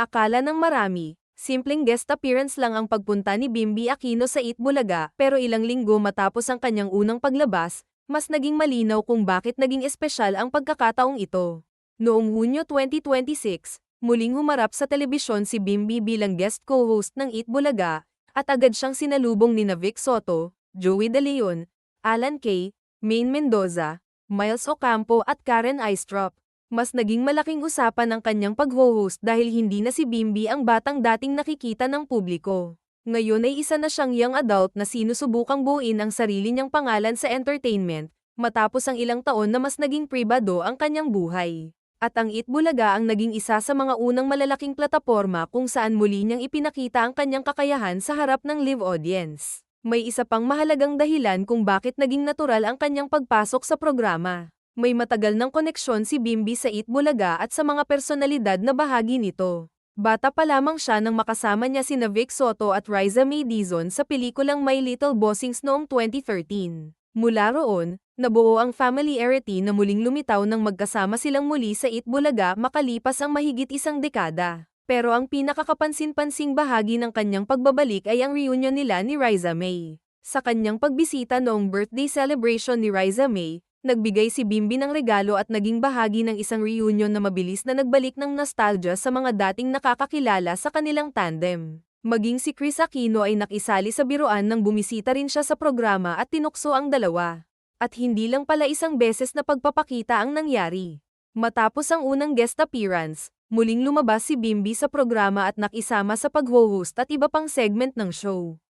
Akala ng marami, simpleng guest appearance lang ang pagpunta ni Bimby Aquino sa Eat Bulaga, pero ilang linggo matapos ang kanyang unang paglabas, mas naging malinaw kung bakit naging espesyal ang pagkakataong ito. Noong Hunyo 2026, muling humarap sa telebisyon si Bimby bilang guest co-host ng Eat Bulaga, at agad siyang sinalubong nina Vic Soto, Joey De Leon, Alan Kay, Maine Mendoza, Miles Ocampo at Karen Aistrup. Mas naging malaking usapan ang kanyang pag-host dahil hindi na si Bimby ang batang dating nakikita ng publiko. Ngayon ay isa na siyang young adult na sinusubukang buuin ang sarili niyang pangalan sa entertainment, matapos ang ilang taon na mas naging pribado ang kanyang buhay. At ang Eat Bulaga ang naging isa sa mga unang malalaking plataporma kung saan muli niyang ipinakita ang kanyang kakayahan sa harap ng live audience. May isa pang mahalagang dahilan kung bakit naging natural ang kanyang pagpasok sa programa. May matagal ng koneksyon si Bimby sa Eat Bulaga at sa mga personalidad na bahagi nito. Bata pa lamang siya nang makasama niya sina Vic Soto at Riza May Dizon sa pelikulang My Little Bossings noong 2013. Mula roon, nabuo ang familiarity na muling lumitaw nang magkasama silang muli sa Eat Bulaga makalipas ang mahigit isang dekada. Pero ang pinakakapansin-pansing bahagi ng kanyang pagbabalik ay ang reunion nila ni Riza May. Sa kanyang pagbisita noong birthday celebration ni Riza May, nagbigay si Bimby ng regalo at naging bahagi ng isang reunion na mabilis na nagbalik ng nostalgia sa mga dating nakakakilala sa kanilang tandem. Maging si Kris Aquino ay nakisali sa biruan nang bumisita rin siya sa programa at tinukso ang dalawa. At hindi lang pala isang beses na pagpapakita ang nangyari. Matapos ang unang guest appearance, muling lumabas si Bimby sa programa at nakisama sa pag-host at iba pang segment ng show.